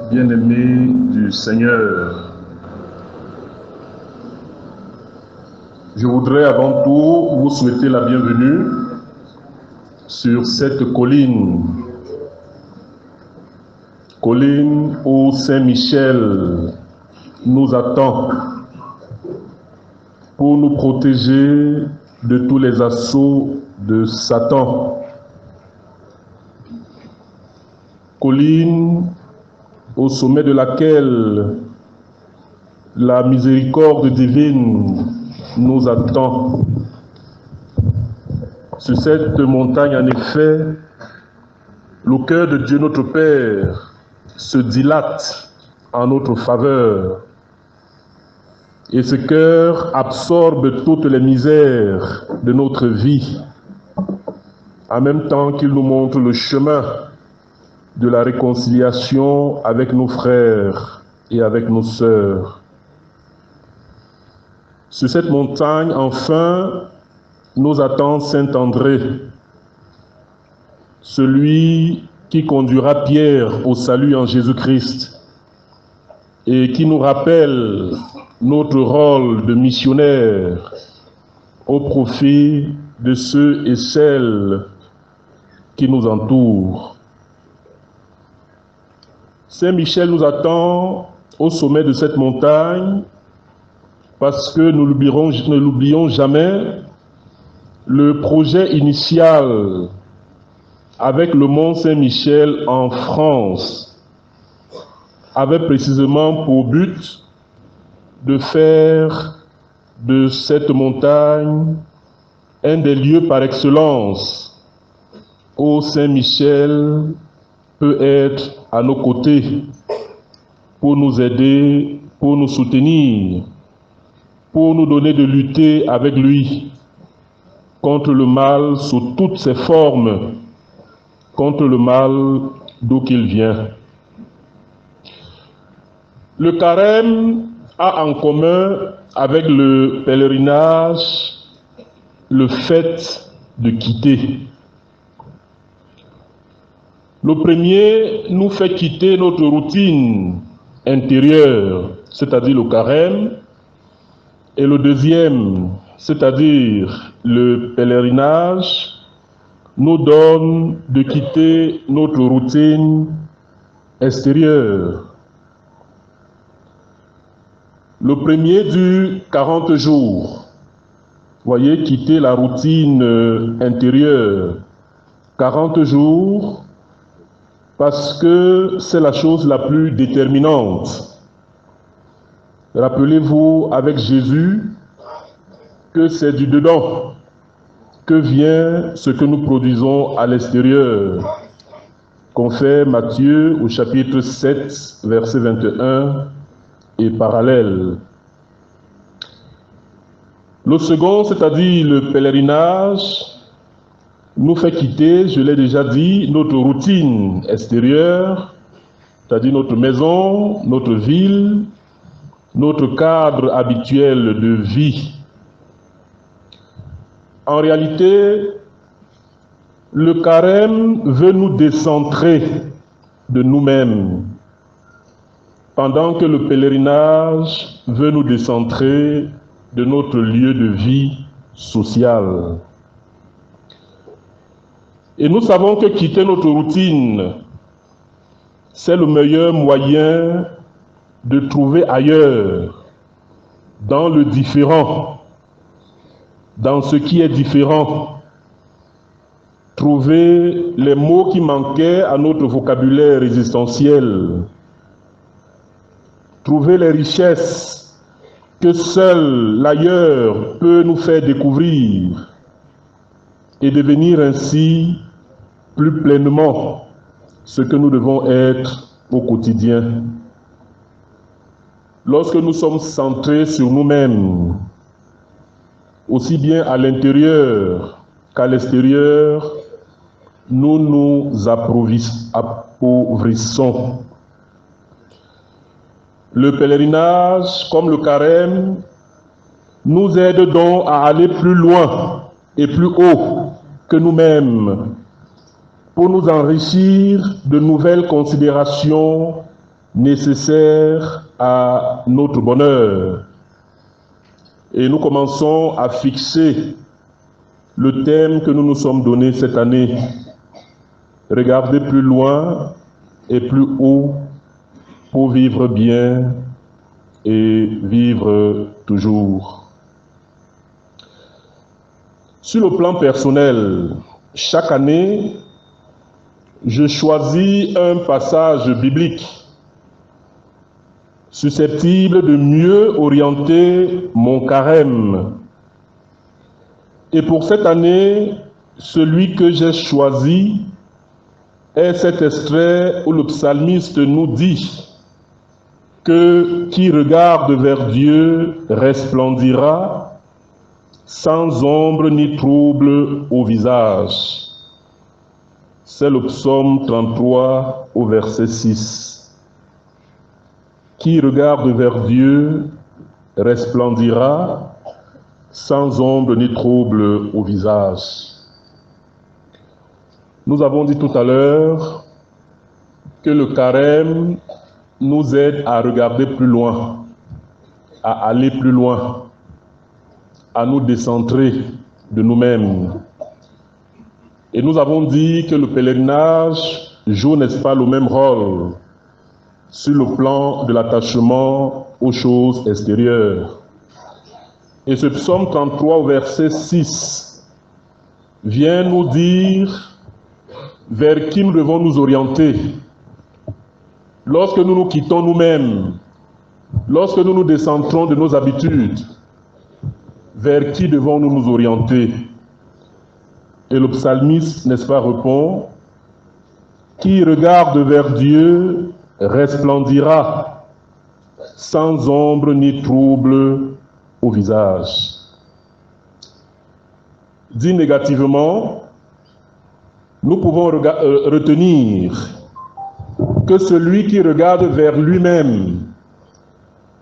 Bien-aimés du Seigneur, je voudrais avant tout vous souhaiter la bienvenue sur cette colline où Saint-Michel nous attend pour nous protéger de tous les assauts de Satan. Colline au sommet de laquelle la miséricorde divine nous attend. Sur cette montagne, en effet, le cœur de Dieu notre Père se dilate en notre faveur. Et ce cœur absorbe toutes les misères de notre vie, en même temps qu'il nous montre le chemin de la réconciliation avec nos frères et avec nos sœurs. Sur cette montagne, enfin, nous attend Saint André, celui qui conduira Pierre au salut en Jésus-Christ et qui nous rappelle notre rôle de missionnaire au profit de ceux et celles qui nous entourent. Saint Michel nous attend au sommet de cette montagne parce que nous ne l'oublions jamais, le projet initial avec le Mont Saint-Michel en France avait précisément pour but de faire de cette montagne un des lieux par excellence où Saint-Michel peut être à nos côtés pour nous aider, pour nous soutenir, pour nous donner de lutter avec lui contre le mal sous toutes ses formes, contre le mal d'où qu'il vient. Le carême a en commun avec le pèlerinage le fait de quitter. Le premier nous fait quitter notre routine intérieure, c'est-à-dire le carême, et le deuxième, c'est-à-dire le pèlerinage, nous donne de quitter notre routine extérieure. Le premier dure 40 jours. Voyez, quitter la routine intérieure. 40 jours, parce que c'est la chose la plus déterminante. Rappelez-vous avec Jésus que c'est du dedans que vient ce que nous produisons à l'extérieur. Confère Matthieu au chapitre 7, verset 21 et parallèle. Le second, c'est-à-dire le pèlerinage, nous fait quitter, je l'ai déjà dit, notre routine extérieure, c'est-à-dire notre maison, notre ville, notre cadre habituel de vie. En réalité, le carême veut nous décentrer de nous-mêmes, pendant que le pèlerinage veut nous décentrer de notre lieu de vie sociale. Et nous savons que quitter notre routine, c'est le meilleur moyen de trouver ailleurs, dans le différent, dans ce qui est différent, trouver les mots qui manquaient à notre vocabulaire existentiel, trouver les richesses que seul l'ailleurs peut nous faire découvrir et devenir ainsi plus pleinement ce que nous devons être au quotidien. Lorsque nous sommes centrés sur nous-mêmes, aussi bien à l'intérieur qu'à l'extérieur, nous nous appauvrissons. Le pèlerinage, comme le carême, nous aide donc à aller plus loin et plus haut que nous-mêmes pour nous enrichir de nouvelles considérations nécessaires à notre bonheur. Et nous commençons à fixer le thème que nous nous sommes donné cette année. Regarder plus loin et plus haut pour vivre bien et vivre toujours. Sur le plan personnel, chaque année, je choisis un passage biblique susceptible de mieux orienter mon carême. Et pour cette année, celui que j'ai choisi est cet extrait où le psalmiste nous dit que qui regarde vers Dieu resplendira sans ombre ni trouble au visage. C'est le psaume 33 au verset 6. Qui regarde vers Dieu resplendira sans ombre ni trouble au visage. Nous avons dit tout à l'heure que le carême nous aide à regarder plus loin, à aller plus loin, à nous décentrer de nous-mêmes. Et nous avons dit que le pèlerinage joue, n'est-ce pas, le même rôle sur le plan de l'attachement aux choses extérieures. Et ce psaume 33 au verset 6 vient nous dire vers qui nous devons nous orienter lorsque nous nous quittons nous-mêmes, lorsque nous nous décentrons de nos habitudes. Vers qui devons-nous nous orienter? Et le psalmiste, n'est-ce pas, répond: qui regarde vers Dieu resplendira sans ombre ni trouble au visage. Dit négativement, nous pouvons retenir que celui qui regarde vers lui-même,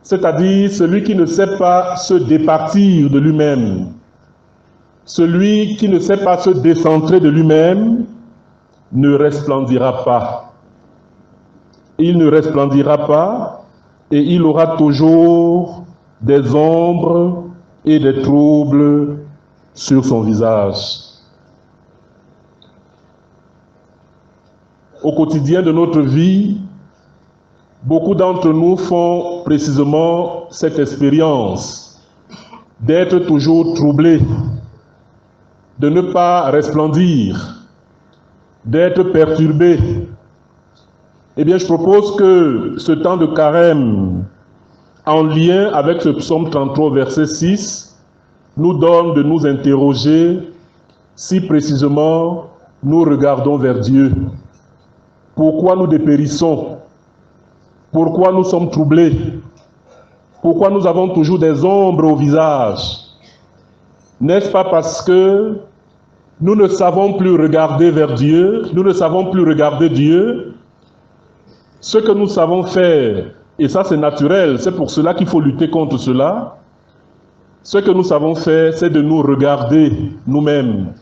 c'est-à-dire celui qui ne sait pas se départir de lui-même, celui qui ne sait pas se décentrer de lui-même, ne resplendira pas. Il ne resplendira pas et il aura toujours des ombres et des troubles sur son visage. Au quotidien de notre vie, beaucoup d'entre nous font précisément cette expérience d'être toujours troublés, de ne pas resplendir, d'être perturbés. Eh bien, je propose que ce temps de carême, en lien avec ce psaume 33, verset 6, nous donne de nous interroger si précisément nous regardons vers Dieu. Pourquoi nous dépérissons? Pourquoi nous sommes troublés? Pourquoi nous avons toujours des ombres au visage? N'est-ce pas parce que nous ne savons plus regarder vers Dieu, nous ne savons plus regarder Dieu? Ce que nous savons faire, et ça c'est naturel, c'est pour cela qu'il faut lutter contre cela, ce que nous savons faire, c'est de nous regarder nous-mêmes.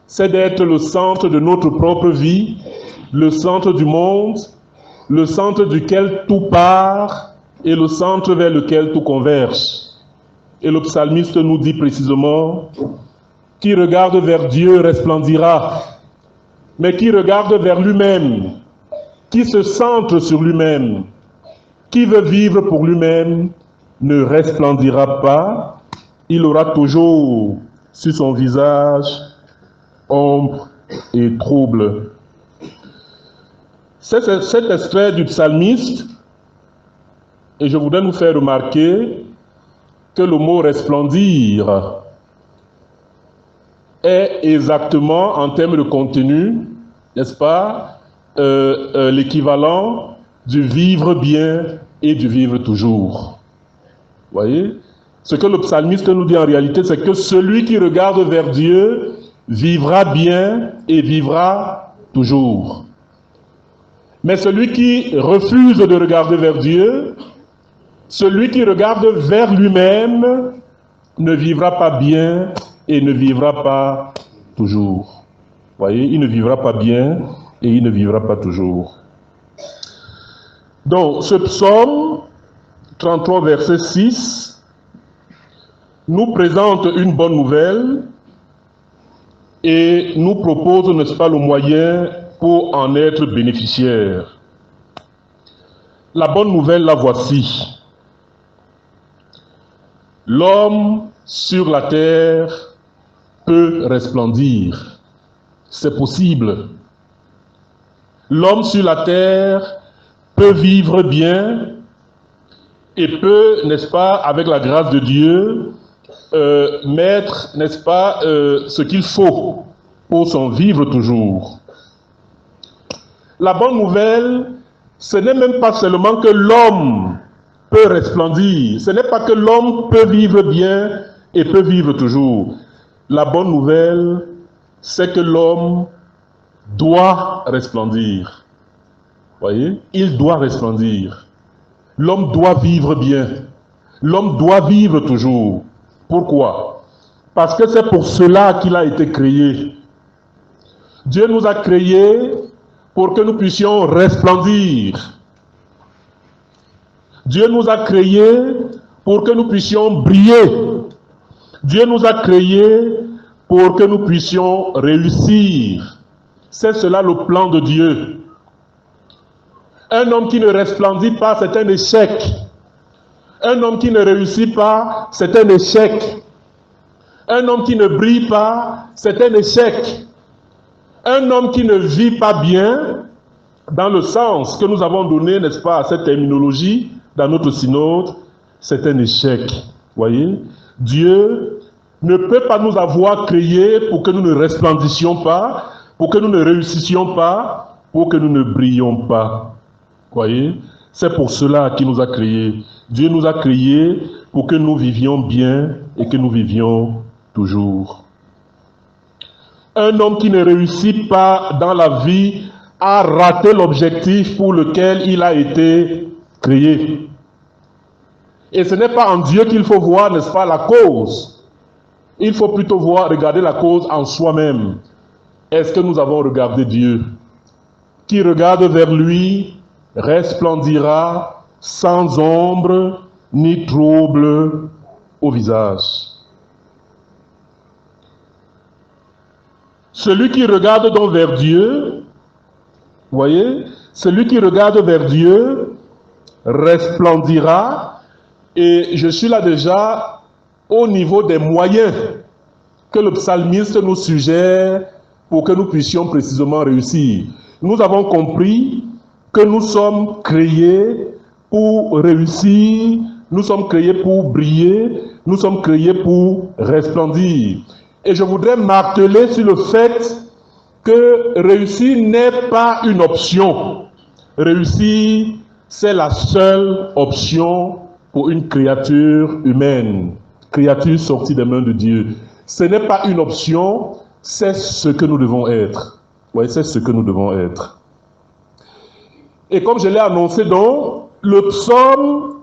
C'est d'être le centre de notre propre vie, le centre du monde, le centre duquel tout part et le centre vers lequel tout converge. Et le psalmiste nous dit précisément: qui regarde vers Dieu resplendira, mais qui regarde vers lui-même, qui se centre sur lui-même, qui veut vivre pour lui-même, ne resplendira pas, il aura toujours sur son visage ombre et trouble. C'est cet extrait du psalmiste, et je voudrais nous faire remarquer que le mot resplendir est exactement, en termes de contenu, n'est-ce pas, l'équivalent du vivre bien et du vivre toujours. Vous voyez? Ce que le psalmiste nous dit en réalité, c'est que celui qui regarde vers Dieu vivra bien et vivra toujours. Mais celui qui refuse de regarder vers Dieu, celui qui regarde vers lui-même, ne vivra pas bien et ne vivra pas toujours. Voyez, il ne vivra pas bien et il ne vivra pas toujours. Donc, ce psaume 33, verset 6, nous présente une bonne nouvelle et nous propose, n'est-ce pas, le moyen pour en être bénéficiaire. La bonne nouvelle, la voici. L'homme sur la terre peut resplendir. C'est possible. L'homme sur la terre peut vivre bien et peut, n'est-ce pas, avec la grâce de Dieu, mettre, n'est-ce pas, ce qu'il faut pour son vivre toujours. La bonne nouvelle, ce n'est même pas seulement que l'homme peut resplendir, ce n'est pas que l'homme peut vivre bien et peut vivre toujours. La bonne nouvelle, c'est que l'homme doit resplendir. Voyez, il doit resplendir. L'homme doit vivre bien. L'homme doit vivre toujours. Pourquoi? Parce que c'est pour cela qu'il a été créé. Dieu nous a créés pour que nous puissions resplendir. Dieu nous a créés pour que nous puissions briller. Dieu nous a créés pour que nous puissions réussir. C'est cela le plan de Dieu. Un homme qui ne resplendit pas, c'est un échec. Un homme qui ne réussit pas, c'est un échec. Un homme qui ne brille pas, c'est un échec. Un homme qui ne vit pas bien, dans le sens que nous avons donné, n'est-ce pas, à cette terminologie, dans notre synode, c'est un échec. Voyez, Dieu ne peut pas nous avoir créés pour que nous ne resplendissions pas, pour que nous ne réussissions pas, pour que nous ne brillions pas. Voyez, c'est pour cela qu'il nous a créés. Dieu nous a créés pour que nous vivions bien et que nous vivions toujours. Un homme qui ne réussit pas dans la vie a raté l'objectif pour lequel il a été créé. Et ce n'est pas en Dieu qu'il faut voir, n'est-ce pas, la cause. Il faut plutôt regarder la cause en soi-même. Est-ce que nous avons regardé Dieu? Qui regarde vers lui resplendira sans ombre ni trouble au visage. Celui qui regarde donc vers Dieu, voyez, celui qui regarde vers Dieu resplendira, et je suis là déjà au niveau des moyens que le psalmiste nous suggère pour que nous puissions précisément réussir. Nous avons compris que nous sommes créés pour réussir, nous sommes créés pour briller, nous sommes créés pour resplendir. Et je voudrais marteler sur le fait que réussir n'est pas une option. Réussir, c'est la seule option pour une créature humaine, créature sortie des mains de Dieu. Ce n'est pas une option, c'est ce que nous devons être. Oui, c'est ce que nous devons être. Et comme je l'ai annoncé donc, le psaume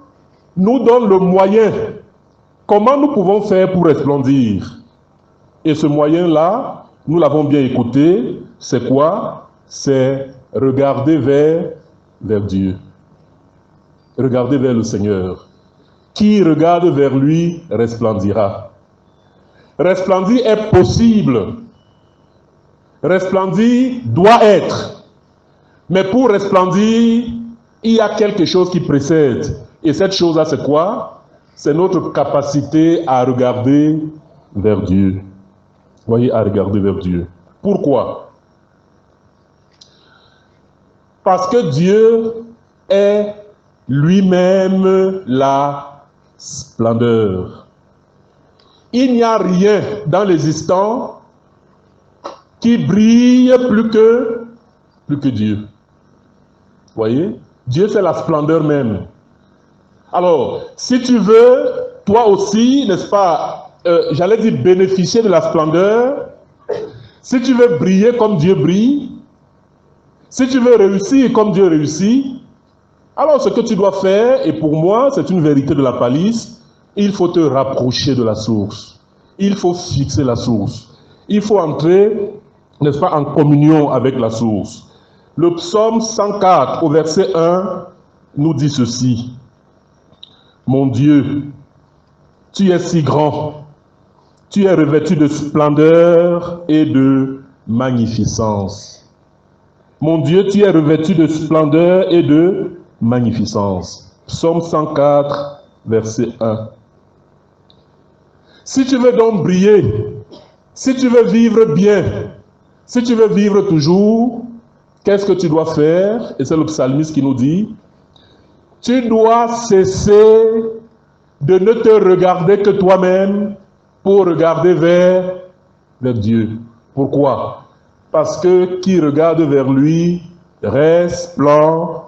nous donne le moyen. Comment nous pouvons faire pour resplendir? Et ce moyen-là, nous l'avons bien écouté, c'est quoi? C'est regarder vers Dieu. Regarder vers le Seigneur. Qui regarde vers lui resplendira. Resplendir est possible. Resplendir doit être. Mais pour resplendir, il y a quelque chose qui précède. Et cette chose-là, c'est quoi? C'est notre capacité à regarder vers Dieu. Vous voyez, à regarder vers Dieu. Pourquoi? Parce que Dieu est lui-même la splendeur. Il n'y a rien dans l'existant qui brille plus que Dieu. Vous voyez? Dieu, c'est la splendeur même. Alors, si tu veux, toi aussi, n'est-ce pas, j'allais dire bénéficier de la splendeur, si tu veux briller comme Dieu brille, si tu veux réussir comme Dieu réussit, alors ce que tu dois faire, et pour moi, c'est une vérité de la palisse, il faut te rapprocher de la source. Il faut fixer la source. Il faut entrer n'est-ce pas, en communion avec la source. Le psaume 104 au verset 1 nous dit ceci. Mon Dieu, tu es si grand, tu es revêtu de splendeur et de magnificence. Mon Dieu, tu es revêtu de splendeur et de magnificence. Psaume 104, verset 1. Si tu veux donc briller, si tu veux vivre bien, si tu veux vivre toujours, qu'est-ce que tu dois faire? Et c'est le psalmiste qui nous dit, tu dois cesser de ne te regarder que toi-même pour regarder vers Dieu. Pourquoi? Parce que qui regarde vers lui resplendira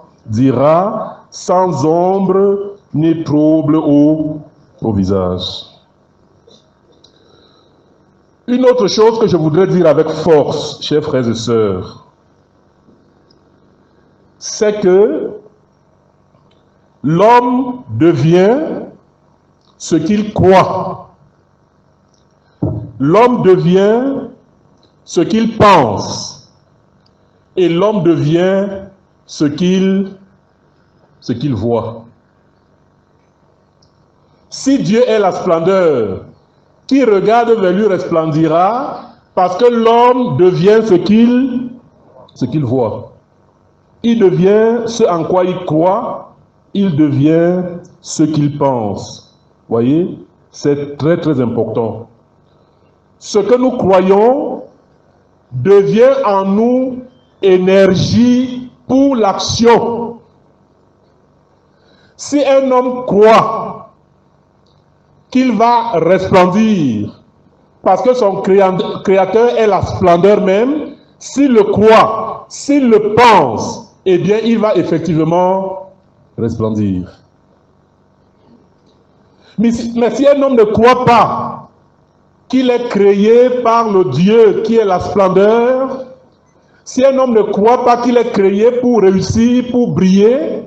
sans ombre ni trouble au visage. Une autre chose que je voudrais dire avec force, chers frères et sœurs, c'est que l'homme devient ce qu'il croit. L'homme devient ce qu'il pense. Et l'homme devient ce qu'il voit. Si Dieu est la splendeur, qui regarde vers lui resplendira, parce que l'homme devient ce qu'il voit. Il devient ce en quoi il croit, il devient ce qu'il pense. Voyez, c'est très très important. Ce que nous croyons devient en nous énergie pour l'action. Si un homme croit qu'il va resplendir, parce que son créateur est la splendeur même, s'il le croit, s'il le pense, eh bien il va effectivement resplendir. Mais si un homme ne croit pas qu'il est créé par le Dieu qui est la splendeur, si un homme ne croit pas qu'il est créé pour réussir, pour briller,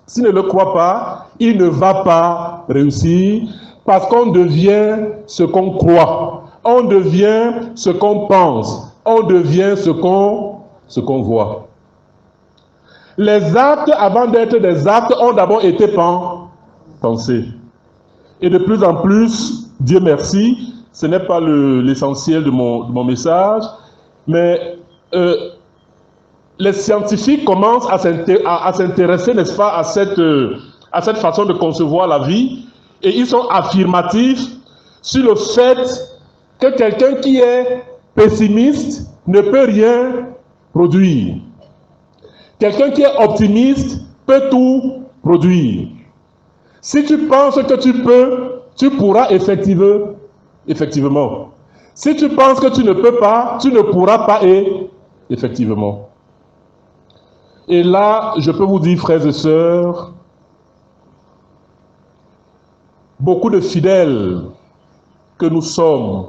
s'il ne le croit pas, il ne va pas réussir, parce qu'on devient ce qu'on croit, on devient ce qu'on pense, on devient ce qu'on voit. Les actes, avant d'être des actes, ont d'abord été pensés. Et de plus en plus, Dieu merci, ce n'est pas l'essentiel de mon message, mais les scientifiques commencent à s'intéresser, n'est-ce pas, à cette façon de concevoir la vie, et ils sont affirmatifs sur le fait que quelqu'un qui est pessimiste ne peut rien produire. Quelqu'un qui est optimiste peut tout produire. Si tu penses que tu peux, tu pourras effectivement. Si tu penses que tu ne peux pas, tu ne pourras pas effectivement. Et là, je peux vous dire, frères et sœurs, beaucoup de fidèles que nous sommes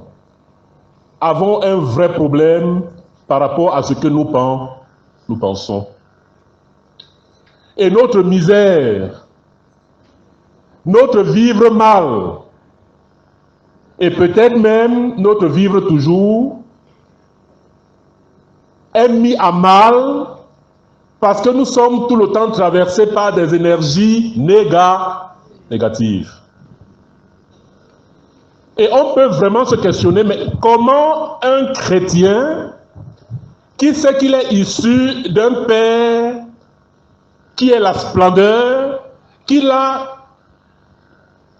avons un vrai problème par rapport à ce que nous pensons. Et notre misère, notre vivre mal, et peut-être même notre vivre toujours, est mis à mal parce que nous sommes tout le temps traversés par des énergies négatives. Et on peut vraiment se questionner, mais comment un chrétien qui sait qu'il est issu d'un père qui est la splendeur, qui l'a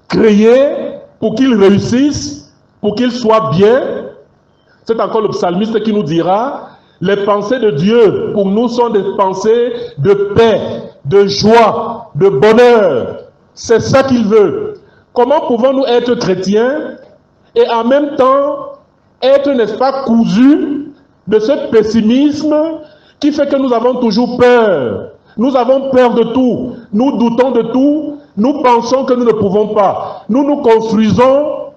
créé pour qu'il réussisse, pour qu'il soit bien, c'est encore le psalmiste qui nous dira, les pensées de Dieu pour nous sont des pensées de paix, de joie, de bonheur. C'est ça qu'il veut. Comment pouvons-nous être chrétiens et en même temps être, n'est-ce pas, cousus de ce pessimisme qui fait que nous avons toujours peur. Nous avons peur de tout. Nous doutons de tout. Nous pensons que nous ne pouvons pas. Nous nous construisons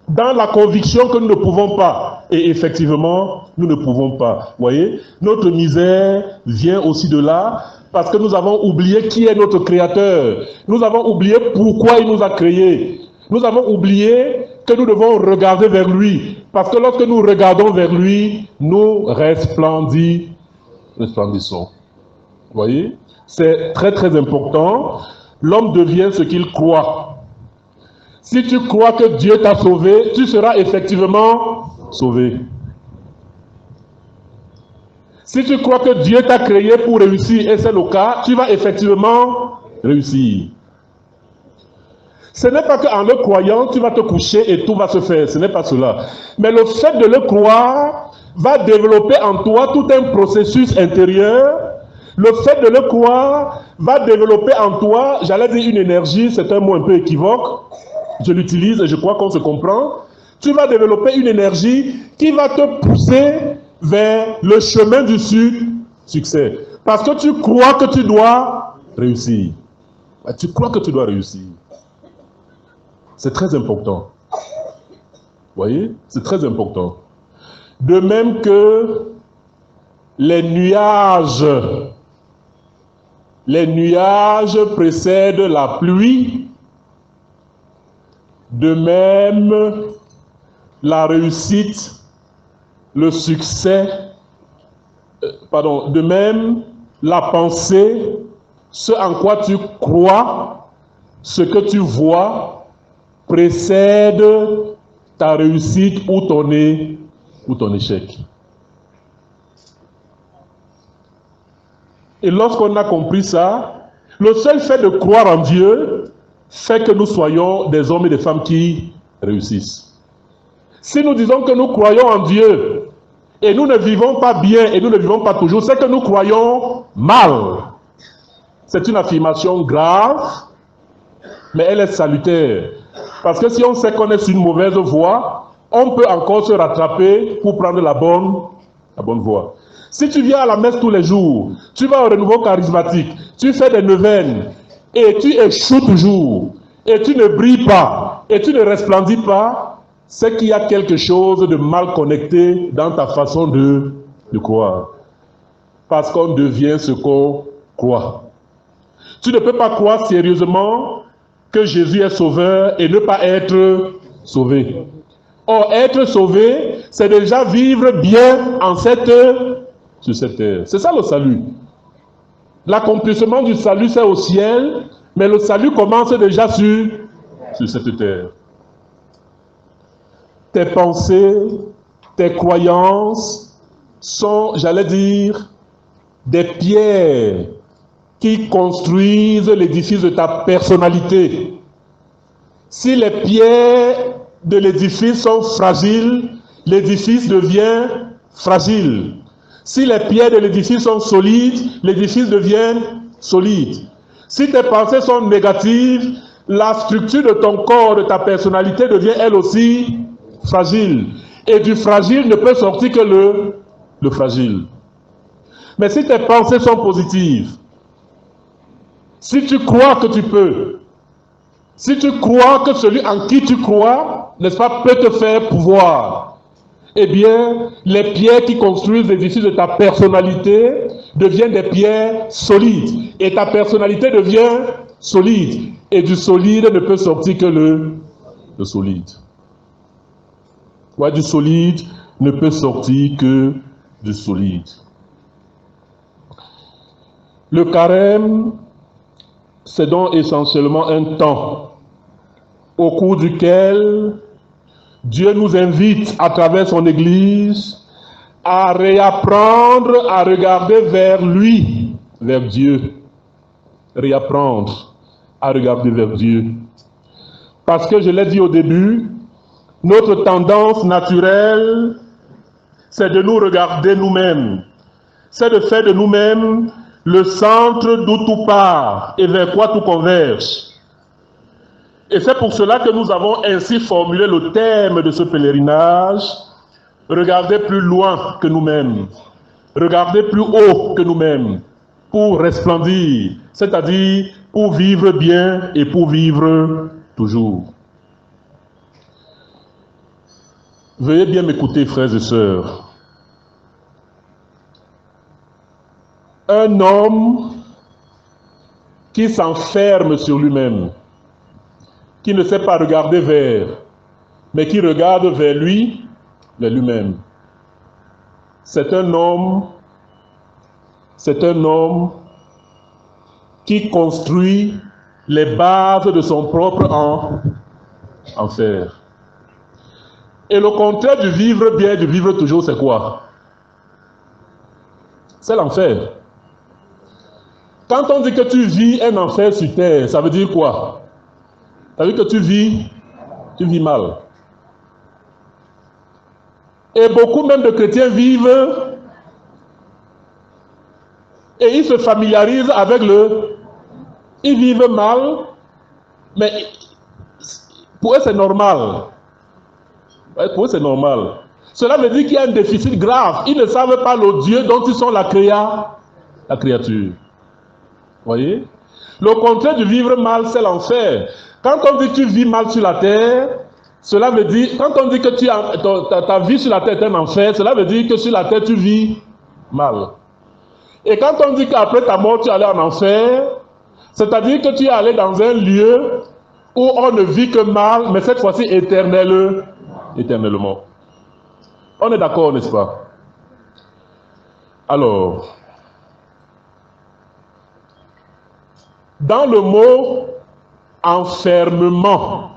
dans la conviction que nous ne pouvons pas. Et effectivement, nous ne pouvons pas. Vous voyez, notre misère vient aussi de là, parce que nous avons oublié qui est notre Créateur. Nous avons oublié pourquoi il nous a créés. Nous avons oublié que nous devons regarder vers lui. Parce que lorsque nous regardons vers lui, nous resplendissons. Vous voyez? C'est très très important. L'homme devient ce qu'il croit. Si tu crois que Dieu t'a sauvé, tu seras effectivement sauvé. Si tu crois que Dieu t'a créé pour réussir, et c'est le cas, tu vas effectivement réussir. Ce n'est pas qu'en le croyant, tu vas te coucher et tout va se faire. Ce n'est pas cela. Mais le fait de le croire va développer en toi tout un processus intérieur. Le fait de le croire va développer en toi, j'allais dire une énergie, c'est un mot un peu équivoque. Je l'utilise et je crois qu'on se comprend. Tu vas développer une énergie qui va te pousser vers le chemin du succès. Parce que tu crois que tu dois réussir. Tu crois que tu dois réussir. C'est très important. Vous voyez? C'est très important. De même que les nuages précèdent la pluie, de même la réussite, le succès, de même la pensée, ce en quoi tu crois, ce que tu vois, précède ta réussite ou ton échec. Et lorsqu'on a compris ça, le seul fait de croire en Dieu fait que nous soyons des hommes et des femmes qui réussissent. Si nous disons que nous croyons en Dieu et nous ne vivons pas bien et nous ne vivons pas toujours, c'est que nous croyons mal. C'est une affirmation grave, mais elle est salutaire. Parce que si on sait qu'on est sur une mauvaise voie, on peut encore se rattraper pour prendre la bonne voie. Si tu viens à la messe tous les jours, tu vas au renouveau charismatique, tu fais des neuvaines, et tu échoues toujours, et tu ne brilles pas, et tu ne resplendis pas, c'est qu'il y a quelque chose de mal connecté dans ta façon de croire. Parce qu'on devient ce qu'on croit. Tu ne peux pas croire sérieusement que Jésus est sauveur et ne pas être sauvé. Or, être sauvé, c'est déjà vivre bien sur cette terre. C'est ça le salut. L'accomplissement du salut, c'est au ciel, mais le salut commence déjà sur cette terre. Tes pensées, tes croyances sont, j'allais dire, des pierres qui construisent l'édifice de ta personnalité. Si les pierres de l'édifice sont fragiles, l'édifice devient fragile. Si les pierres de l'édifice sont solides, l'édifice devient solide. Si tes pensées sont négatives, la structure de ton corps, de ta personnalité devient elle aussi fragile. Et du fragile ne peut sortir que le fragile. Mais si tes pensées sont positives, si tu crois que tu peux, si tu crois que celui en qui tu crois, n'est-ce pas, peut te faire pouvoir, eh bien, les pierres qui construisent l'édifice de ta personnalité deviennent des pierres solides. Et ta personnalité devient solide. Et du solide ne peut sortir que le solide. Ouais, du solide ne peut sortir que du solide. Le carême, c'est donc essentiellement un temps au cours duquel Dieu nous invite à travers son Église à réapprendre à regarder vers lui, vers Dieu. Réapprendre à regarder vers Dieu. Parce que je l'ai dit au début, notre tendance naturelle, c'est de nous regarder nous-mêmes. C'est de faire de nous-mêmes le centre d'où tout part et vers quoi tout converge. Et c'est pour cela que nous avons ainsi formulé le thème de ce pèlerinage, regarder plus loin que nous-mêmes, regarder plus haut que nous-mêmes, pour resplendir, c'est-à-dire pour vivre bien et pour vivre toujours. Veuillez bien m'écouter, frères et sœurs. Un homme qui s'enferme sur lui-même, qui ne sait pas regarder vers, mais qui regarde vers lui, vers lui-même. C'est un homme qui construit les bases de son propre enfer. Et le contraire du vivre bien, du vivre toujours, c'est quoi? C'est l'enfer. Quand on dit que tu vis un enfer sur terre, ça veut dire quoi? Ça veut dire que tu vis mal. Et beaucoup même de chrétiens vivent et ils se familiarisent avec ils vivent mal, mais pour eux c'est normal. Pour eux c'est normal. Cela veut dire qu'il y a un déficit grave. Ils ne savent pas le Dieu dont ils sont la créature. Voyez? Le contraire du vivre mal, c'est l'enfer. Quand on dit que tu vis mal sur la terre, cela veut dire, quand on dit que ta vie sur la terre est un enfer, cela veut dire que sur la terre tu vis mal. Et quand on dit qu'après ta mort tu es allé en enfer, c'est-à-dire que tu es allé dans un lieu où on ne vit que mal, mais cette fois-ci éternellement. On est d'accord, n'est-ce pas? Alors, dans le mot enfermement,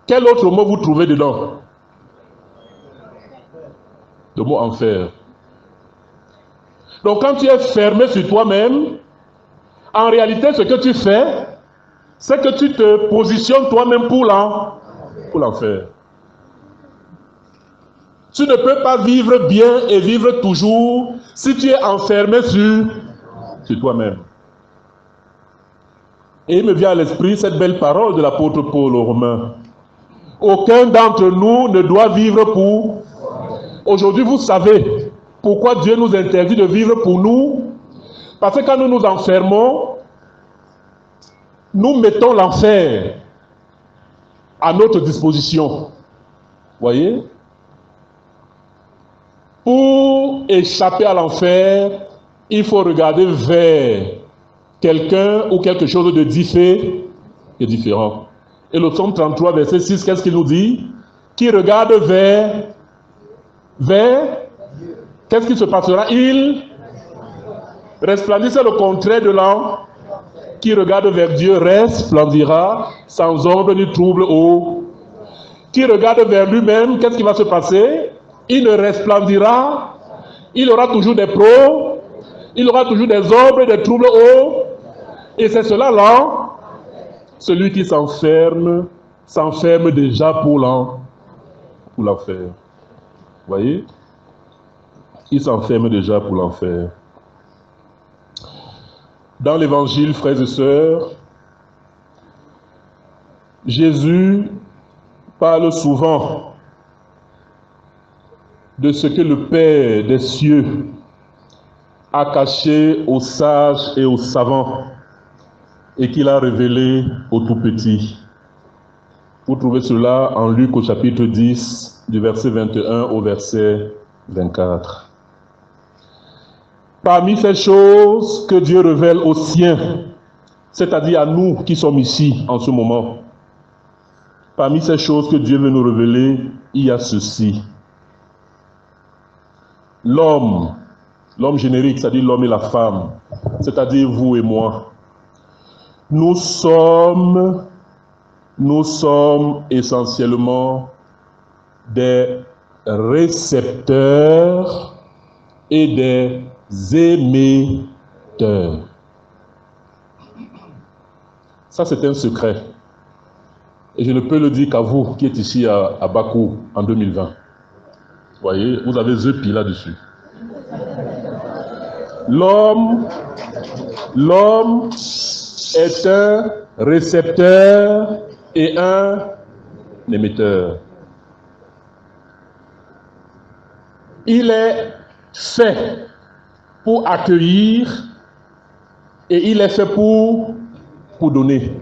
quel autre mot vous trouvez dedans? Le mot enfer. Donc quand tu es fermé sur toi-même, en réalité ce que tu fais, c'est que tu te positionnes toi-même pour l'enfer. Tu ne peux pas vivre bien et vivre toujours si tu es enfermé sur toi-même. Et il me vient à l'esprit cette belle parole de l'apôtre Paul aux Romains. Aucun d'entre nous ne doit vivre pour... Aujourd'hui, vous savez pourquoi Dieu nous interdit de vivre pour nous. Parce que quand nous nous enfermons, nous mettons l'enfer à notre disposition. Voyez? Pour échapper à l'enfer, il faut regarder vers quelqu'un ou quelque chose de différent. Et le psaume 33, verset 6, qu'est-ce qu'il nous dit? Qui regarde vers qu'est-ce qui se passera? Il resplendit, c'est le contraire de l'an. Qui regarde vers Dieu resplendira sans ombre ni trouble. Qui regarde vers lui-même, qu'est-ce qui va se passer? Il ne resplendira, il aura toujours des pros, il aura toujours des ombres et des troubles hauts. Et c'est cela là, celui qui s'enferme déjà pour l'enfer. Voyez? Il s'enferme déjà pour l'enfer. Dans l'évangile, frères et sœurs, Jésus parle souvent de ce que le Père des cieux a caché aux sages et aux savants et qu'il a révélé aux tout-petits. Vous trouvez cela en Luc au chapitre 10, du verset 21 au verset 24. Parmi ces choses que Dieu révèle aux siens, c'est-à-dire à nous qui sommes ici en ce moment, parmi ces choses que Dieu veut nous révéler, il y a ceci. L'homme générique, c'est-à-dire l'homme et la femme, c'est-à-dire vous et moi, nous sommes essentiellement des récepteurs et des émetteurs. Ça, c'est un secret. Et je ne peux le dire qu'à vous qui êtes ici à Bakou en 2020. Vous voyez, vous avez The Pi là-dessus. L'homme est un récepteur et un émetteur. Il est fait pour accueillir et il est fait pour donner.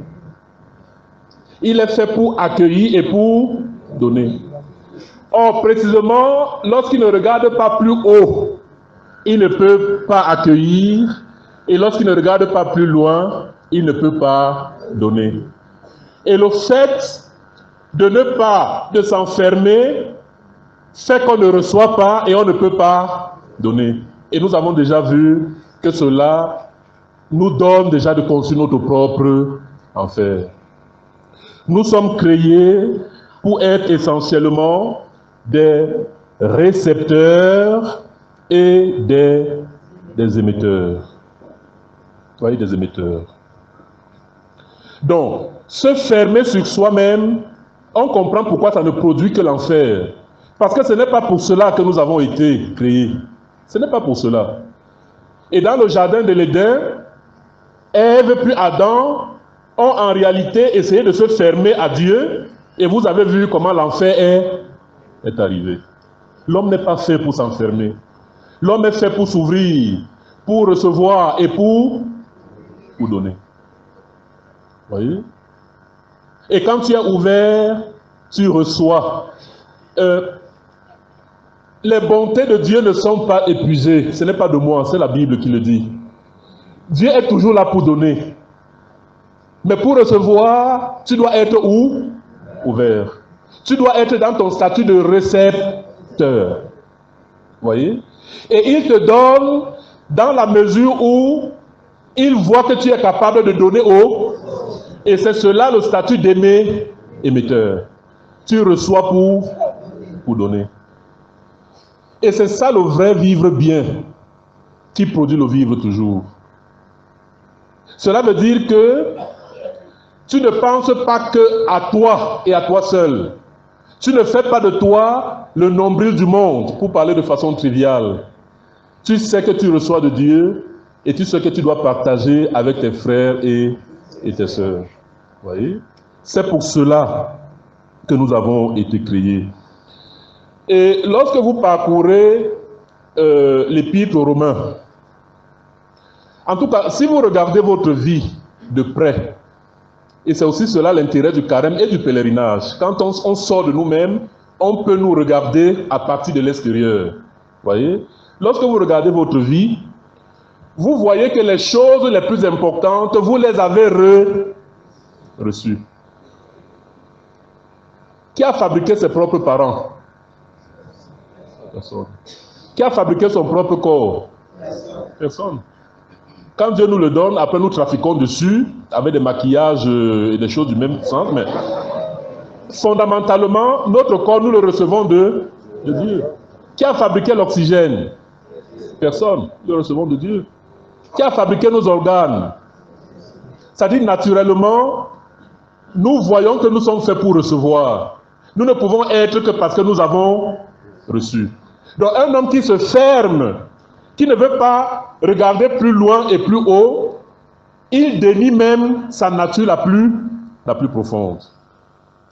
Il est fait pour accueillir et pour donner. Or, précisément, lorsqu'il ne regarde pas plus haut, il ne peut pas accueillir, Et lorsqu'il ne regarde pas plus loin, il ne peut pas donner. Et le fait de ne pas de s'enfermer fait qu'on ne reçoit pas et on ne peut pas donner. Et nous avons déjà vu que cela nous donne déjà de construire notre propre enfer. Nous sommes créés pour être essentiellement des récepteurs et des émetteurs. Vous voyez, des émetteurs. Donc, se fermer sur soi-même, on comprend pourquoi ça ne produit que l'enfer. Parce que ce n'est pas pour cela que nous avons été créés. Ce n'est pas pour cela. Et dans le jardin de l'Éden, Ève puis Adam ont en réalité essayé de se fermer à Dieu. Et vous avez vu comment l'enfer est arrivé. L'homme n'est pas fait pour s'enfermer. L'homme est fait pour s'ouvrir, pour recevoir et pour donner. Vous voyez? Et quand tu es ouvert, tu reçois. Les bontés de Dieu ne sont pas épuisées. Ce n'est pas de moi, c'est la Bible qui le dit. Dieu est toujours là pour donner. Mais pour recevoir, tu dois être où? Ouvert. Tu dois être dans ton statut de récepteur. Vous voyez? Et il te donne dans la mesure où il voit que tu es capable de donner au. Et c'est cela le statut d'émetteur. Tu reçois pour donner. Et c'est ça le vrai vivre bien qui produit le vivre toujours. Cela veut dire que tu ne penses pas que à toi et à toi seul. Tu ne fais pas de toi le nombril du monde, pour parler de façon triviale. Tu sais que tu reçois de Dieu et tu sais que tu dois partager avec tes frères et tes sœurs. Vous voyez? C'est pour cela que nous avons été créés. Et lorsque vous parcourez l'Épître aux Romains, en tout cas, si vous regardez votre vie de près, et c'est aussi cela l'intérêt du carême et du pèlerinage, quand on sort de nous-mêmes, on peut nous regarder à partir de l'extérieur. Vous voyez? Lorsque vous regardez votre vie, vous voyez que les choses les plus importantes, vous les avez reçues. Qui a fabriqué ses propres parents? Personne. Qui a fabriqué son propre corps? Personne. Quand Dieu nous le donne, après nous trafiquons dessus avec des maquillages et des choses du même sens, mais fondamentalement, notre corps, nous le recevons de Dieu. Qui a fabriqué l'oxygène? Personne. Nous le recevons de Dieu. Qui a fabriqué nos organes? C'est-à-dire, naturellement, nous voyons que nous sommes faits pour recevoir. Nous ne pouvons être que parce que nous avons reçu. Donc, un homme qui se ferme, qui ne veut pas regarder plus loin et plus haut, il dénie même sa nature la plus profonde.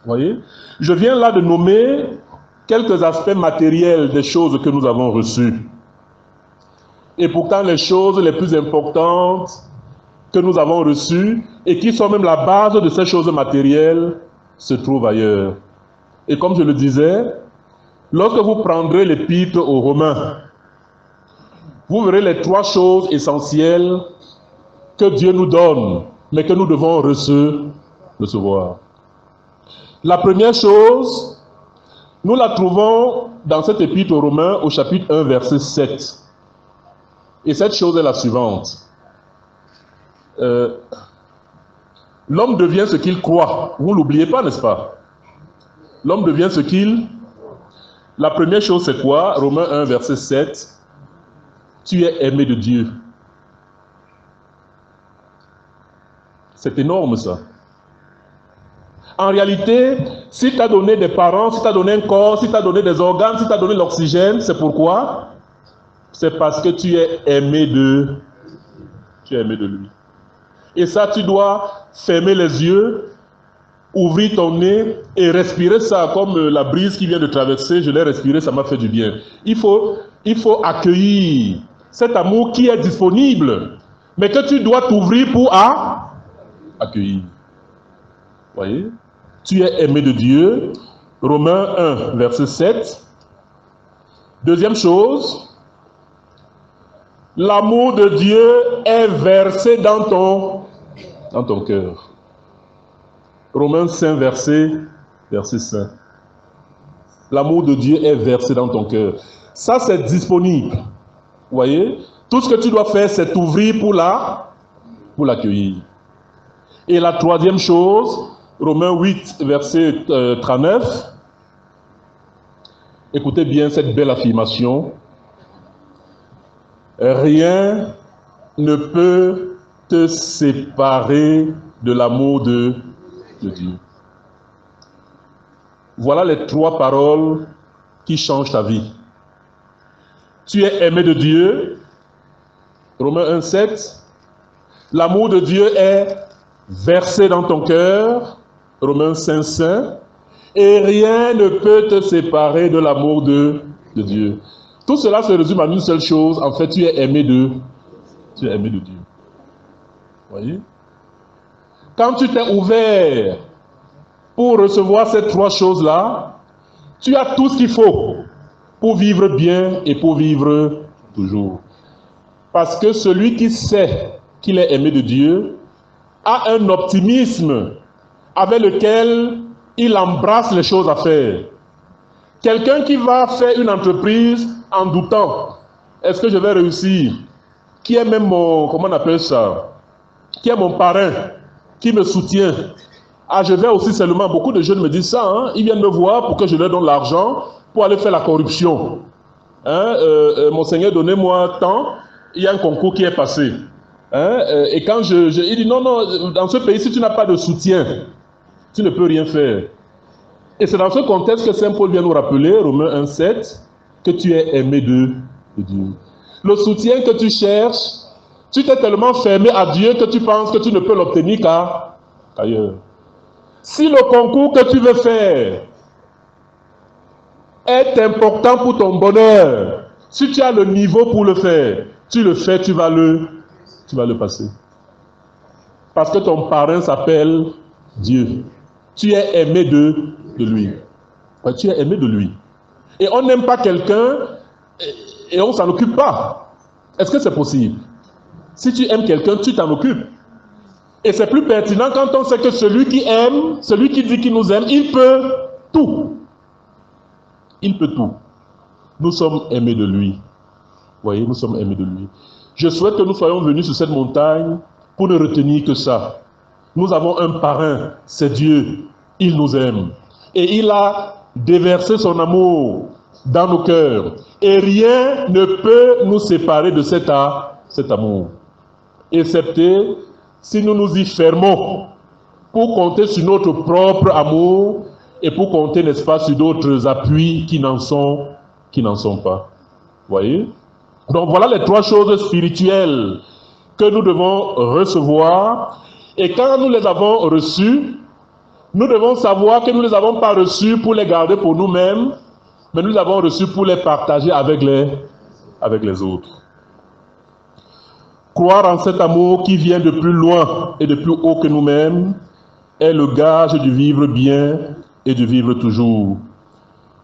Vous voyez? Je viens là de nommer quelques aspects matériels des choses que nous avons reçues. Et pourtant, les choses les plus importantes que nous avons reçues et qui sont même la base de ces choses matérielles se trouvent ailleurs. Et comme je le disais, lorsque vous prendrez l'Épître aux Romains, vous verrez les trois choses essentielles que Dieu nous donne, mais que nous devons recevoir. La première chose, nous la trouvons dans cette Épître aux Romains au chapitre 1, verset 7. Et cette chose est la suivante. L'homme devient ce qu'il croit. Vous ne l'oubliez pas, n'est-ce pas? L'homme devient ce qu'il... La première chose, c'est quoi? Romains 1, verset 7. Tu es aimé de Dieu. C'est énorme, ça. En réalité, si tu as donné des parents, si tu as donné un corps, si tu as donné des organes, si tu as donné l'oxygène, c'est pourquoi? C'est parce que tu es aimé de lui. Et ça, tu dois fermer les yeux, ouvrir ton nez et respirer ça comme la brise qui vient de traverser. Je l'ai respiré, ça m'a fait du bien. Il faut accueillir cet amour qui est disponible, mais que tu dois t'ouvrir pour accueillir. Vous voyez? Tu es aimé de Dieu. Romains 1, verset 7. Deuxième chose, L'amour de Dieu est versé dans ton cœur. Romains 5, verset 5. L'amour de Dieu est versé dans ton cœur. Ça, c'est disponible. Vous voyez? Tout ce que tu dois faire, c'est t'ouvrir pour l'accueillir. Et la troisième chose, Romains 8, verset 39. Écoutez bien cette belle affirmation. Rien ne peut te séparer de l'amour de Dieu. Voilà les trois paroles qui changent ta vie. Tu es aimé de Dieu. Romains 1, 7. L'amour de Dieu est versé dans ton cœur. Romains 5, 5. Et rien ne peut te séparer de l'amour de Dieu. Tout cela se résume à une seule chose. En fait, tu es aimé de Dieu. Voyez? Quand tu t'es ouvert pour recevoir ces trois choses-là, tu as tout ce qu'il faut pour vivre bien et pour vivre toujours. Parce que celui qui sait qu'il est aimé de Dieu a un optimisme avec lequel il embrasse les choses à faire. Quelqu'un qui va faire une entreprise en doutant, est-ce que je vais réussir? Qui est même mon, comment on appelle ça? Qui est mon parrain, qui me soutient? Ah, je vais aussi seulement, beaucoup de jeunes me disent ça, hein? Ils viennent me voir pour que je leur donne l'argent pour aller faire la corruption. Monseigneur, donnez-moi tant, il y a un concours qui est passé. Et quand il dit non, dans ce pays, si tu n'as pas de soutien, tu ne peux rien faire. Et c'est dans ce contexte que Saint Paul vient nous rappeler, Romains 1, 7, que tu es aimé de Dieu. Le soutien que tu cherches, tu t'es tellement fermé à Dieu que tu penses que tu ne peux l'obtenir qu'ailleurs. Si le concours que tu veux faire est important pour ton bonheur, si tu as le niveau pour le faire, tu le fais, tu vas le passer. Parce que ton parrain s'appelle Dieu. Tu es aimé de lui. Tu es aimé de lui. Et on n'aime pas quelqu'un et on ne s'en occupe pas. Est-ce que c'est possible? Si tu aimes quelqu'un, tu t'en occupes. Et c'est plus pertinent quand on sait que celui qui aime, celui qui dit qu'il nous aime, il peut tout. Il peut tout. Nous sommes aimés de lui. Vous voyez, nous sommes aimés de lui. Je souhaite que nous soyons venus sur cette montagne pour ne retenir que ça. Nous avons un parrain, c'est Dieu. Il nous aime. Et il a déversé son amour dans nos cœurs. Et rien ne peut nous séparer de cet amour. Excepté si nous nous y fermons pour compter sur notre propre amour et pour compter, n'est-ce pas, sur d'autres appuis qui n'en sont pas. Vous voyez? Donc voilà les trois choses spirituelles que nous devons recevoir. Et quand nous les avons reçues, nous devons savoir que nous ne les avons pas reçues pour les garder pour nous-mêmes, mais nous les avons reçues pour les partager avec les autres. Croire en cet amour qui vient de plus loin et de plus haut que nous-mêmes est le gage du vivre bien et du vivre toujours.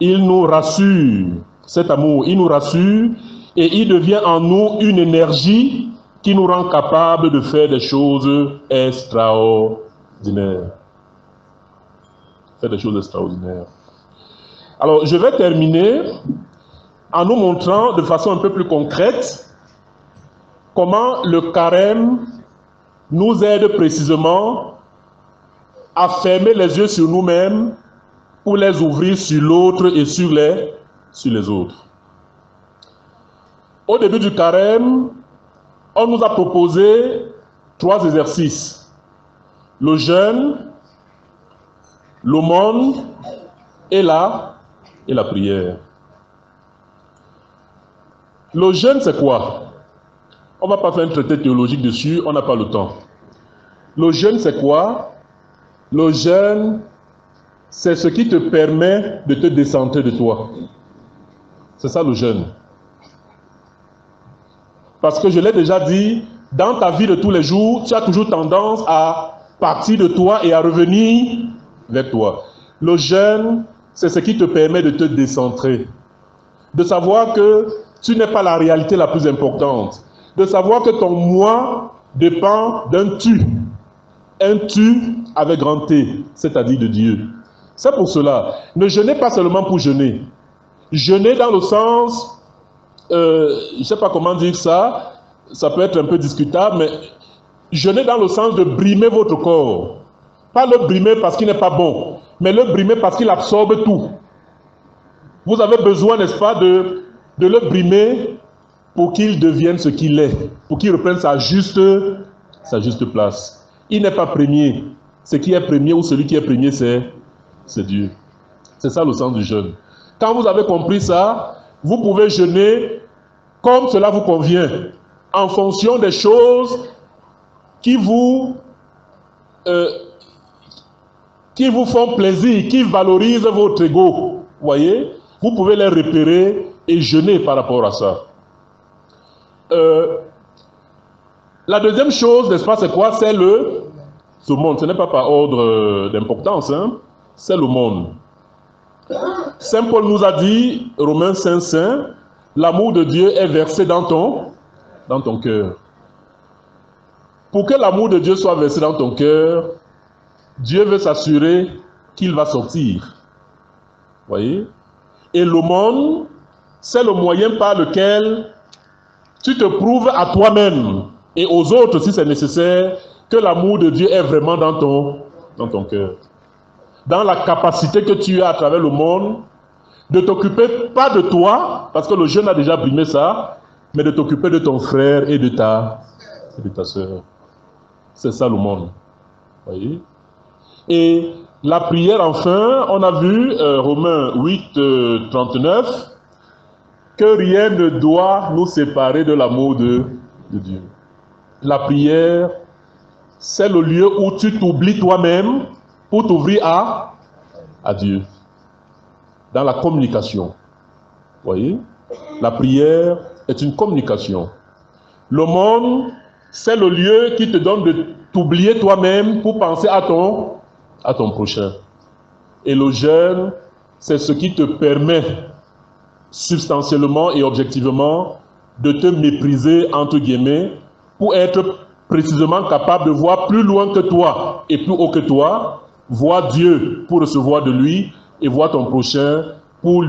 Il nous rassure, cet amour, il nous rassure et il devient en nous une énergie qui nous rend capables de faire des choses extraordinaires. Faire des choses extraordinaires. Alors, je vais terminer en nous montrant de façon un peu plus concrète comment le carême nous aide précisément à fermer les yeux sur nous-mêmes pour les ouvrir sur l'autre et sur les autres. Au début du carême, on nous a proposé 3 exercices. Le jeûne, l'aumône et la prière. Le jeûne, c'est quoi? On ne va pas faire un traité théologique dessus, on n'a pas le temps. Le jeûne, c'est quoi? Le jeûne, c'est ce qui te permet de te décentrer de toi. C'est ça le jeûne. Parce que je l'ai déjà dit, dans ta vie de tous les jours, tu as toujours tendance à partir de toi et à revenir vers toi. Le jeûne, c'est ce qui te permet de te décentrer. De savoir que tu n'es pas la réalité la plus importante. de savoir que ton moi dépend d'un tu. Un tu avec grand T, c'est-à-dire de Dieu. C'est pour cela, ne jeûnez pas seulement pour jeûner. Jeûner dans le sens, je ne sais pas comment dire ça peut être un peu discutable, mais jeûner dans le sens de brimer votre corps. Pas le brimer parce qu'il n'est pas bon, mais le brimer parce qu'il absorbe tout. Vous avez besoin, n'est-ce pas, de le brimer pour qu'il devienne ce qu'il est, pour qu'il reprenne sa juste place. Il n'est pas premier. Ce qui est premier ou celui qui est premier, c'est Dieu. C'est ça le sens du jeûne. Quand vous avez compris ça, vous pouvez jeûner comme cela vous convient, en fonction des choses qui vous font plaisir, qui valorisent votre ego. Voyez, vous pouvez les repérer et jeûner par rapport à ça. La deuxième chose, n'est-ce pas, c'est quoi? C'est ce monde. Ce n'est pas par ordre d'importance, hein? C'est le monde. Saint Paul nous a dit, Romains 5:5, l'amour de Dieu est versé dans ton cœur. Pour que l'amour de Dieu soit versé dans ton cœur, Dieu veut s'assurer qu'il va sortir. Voyez? Et le monde, c'est le moyen par lequel tu te prouves à toi-même et aux autres, si c'est nécessaire, que l'amour de Dieu est vraiment dans ton cœur. Dans la capacité que tu as à travers le monde de t'occuper pas de toi, parce que le jeûne a déjà brimé ça, mais de t'occuper de ton frère et de ta soeur. C'est ça le monde. Voyez? Et la prière, enfin, on a vu, Romains 8, 39, que rien ne doit nous séparer de l'amour de Dieu. La prière, c'est le lieu où tu t'oublies toi-même pour t'ouvrir à Dieu. Dans la communication. Voyez? La prière est une communication. Le monde, c'est le lieu qui te donne de t'oublier toi-même pour penser à ton prochain. Et le jeûne, c'est ce qui te permet substantiellement et objectivement de te mépriser, entre guillemets, pour être précisément capable de voir plus loin que toi et plus haut que toi, voir Dieu pour recevoir de lui et voir ton prochain pour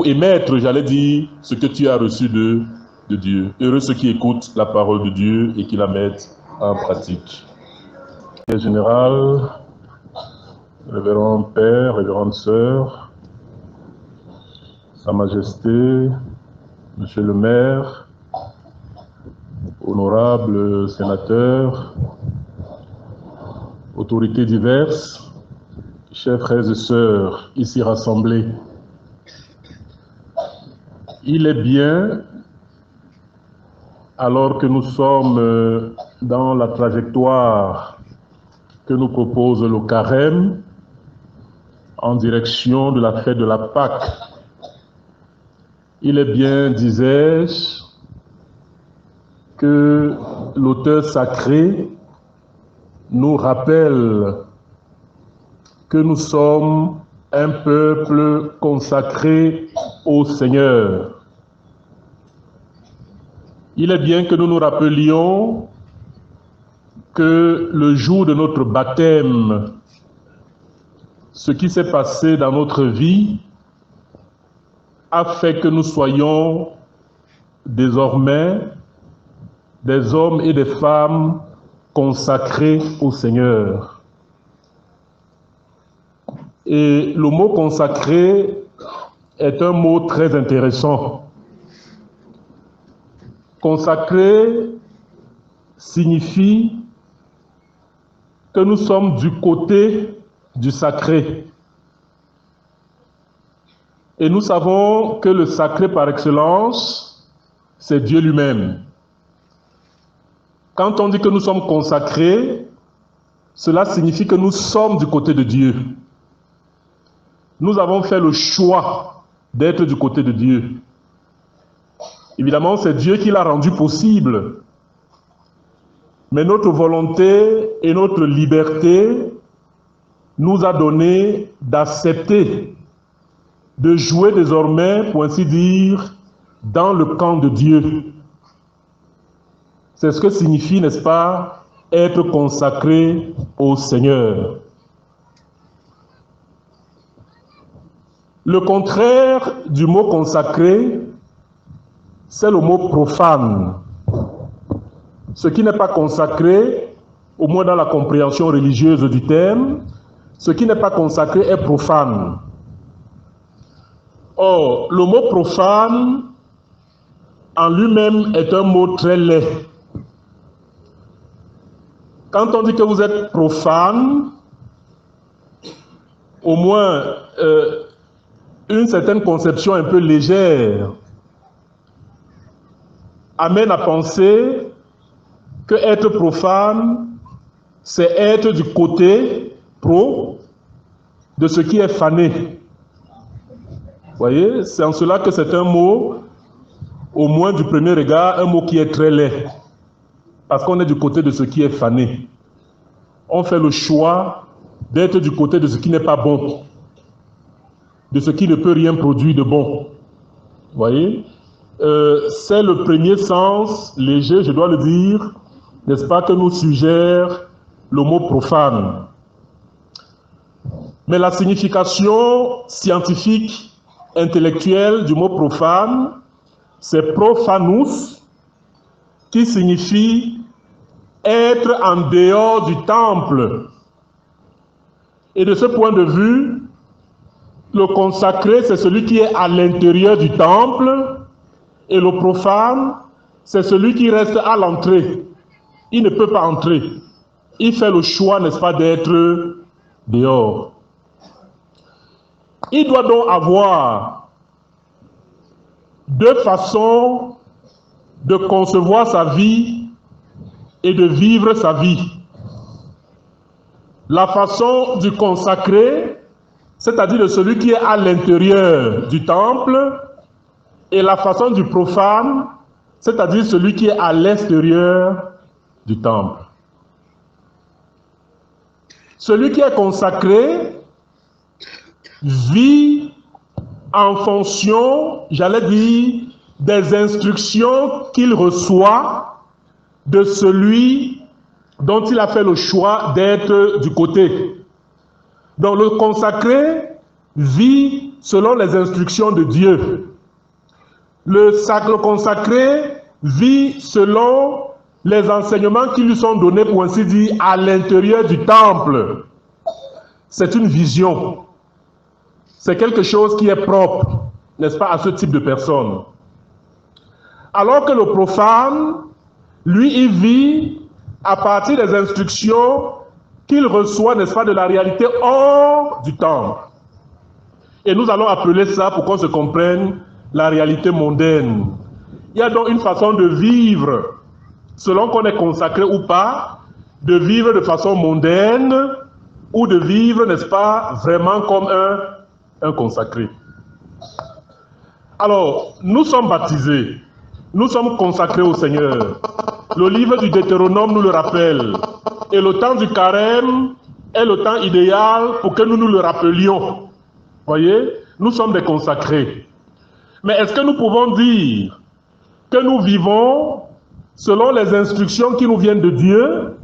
émettre, j'allais dire, ce que tu as reçu de Dieu. Heureux ceux qui écoutent la parole de Dieu et qui la mettent en pratique. Général, révérend Père, révérende Sœur, Sa Majesté, Monsieur le maire, honorables sénateurs, autorités diverses, chers frères et sœurs ici rassemblés, il est bien, alors que nous sommes dans la trajectoire que nous propose le Carême, en direction de la fête de la Pâque, il est bien, disais-je, que l'auteur sacré nous rappelle que nous sommes un peuple consacré au Seigneur. Il est bien que nous nous rappelions que le jour de notre baptême, ce qui s'est passé dans notre vie a fait que nous soyons désormais des hommes et des femmes consacrés au Seigneur. Et le mot consacré est un mot très intéressant. Consacré signifie que nous sommes du côté du sacré. Et nous savons que le sacré par excellence, c'est Dieu lui-même. Quand on dit que nous sommes consacrés, cela signifie que nous sommes du côté de Dieu. Nous avons fait le choix d'être du côté de Dieu. Évidemment, c'est Dieu qui l'a rendu possible. Mais notre volonté et notre liberté nous a donné d'accepter de jouer désormais, pour ainsi dire, dans le camp de Dieu. C'est ce que signifie, n'est-ce pas, être consacré au Seigneur. Le contraire du mot consacré, c'est le mot profane. Ce qui n'est pas consacré, au moins dans la compréhension religieuse du terme, ce qui n'est pas consacré est profane. Or, le mot profane, en lui-même, est un mot très laid. Quand on dit que vous êtes profane, au moins une certaine conception un peu légère amène à penser que être profane, c'est être du côté de ce qui est fané. Vous voyez, c'est en cela que c'est un mot, au moins du premier regard, un mot qui est très laid. Parce qu'on est du côté de ce qui est fané. On fait le choix d'être du côté de ce qui n'est pas bon, de ce qui ne peut rien produire de bon. Vous voyez, c'est le premier sens léger, je dois le dire, n'est-ce pas, que nous suggère le mot profane. Mais la signification scientifique, intellectuelle du mot profane, c'est profanus, qui signifie être en dehors du temple. Et de ce point de vue, le consacré, c'est celui qui est à l'intérieur du temple, et le profane, c'est celui qui reste à l'entrée. Il ne peut pas entrer. Il fait le choix, n'est-ce pas, d'être dehors. Il doit donc avoir deux façons de concevoir sa vie et de vivre sa vie. La façon du consacré, c'est-à-dire de celui qui est à l'intérieur du temple, et la façon du profane, c'est-à-dire celui qui est à l'extérieur du temple. Celui qui est consacré vit en fonction, j'allais dire, des instructions qu'il reçoit de celui dont il a fait le choix d'être du côté. Donc le consacré vit selon les instructions de Dieu. Le consacré vit selon les enseignements qui lui sont donnés, pour ainsi dire, à l'intérieur du temple. C'est une vision. C'est quelque chose qui est propre, n'est-ce pas, à ce type de personne. Alors que le profane, lui, il vit à partir des instructions qu'il reçoit, n'est-ce pas, de la réalité hors du temple. Et nous allons appeler ça, pour qu'on se comprenne, la réalité mondaine. Il y a donc une façon de vivre, selon qu'on est consacré ou pas, de vivre de façon mondaine ou de vivre, n'est-ce pas, vraiment comme un consacré. Alors, nous sommes baptisés, nous sommes consacrés au Seigneur. Le livre du Deutéronome nous le rappelle. Et le temps du carême est le temps idéal pour que nous le rappelions. Voyez, nous sommes des consacrés. Mais est-ce que nous pouvons dire que nous vivons selon les instructions qui nous viennent de Dieu?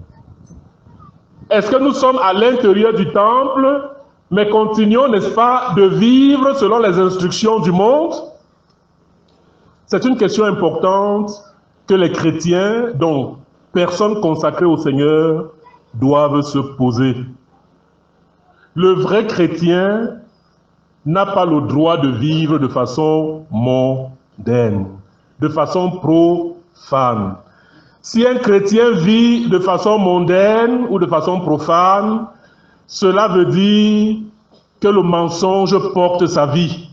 Est-ce que nous sommes à l'intérieur du temple, mais continuons, n'est-ce pas, de vivre selon les instructions du monde? C'est une question importante que les chrétiens, donc personnes consacrées au Seigneur, doivent se poser. Le vrai chrétien n'a pas le droit de vivre de façon mondaine, de façon profane. Si un chrétien vit de façon mondaine ou de façon profane, cela veut dire que le mensonge porte sa vie.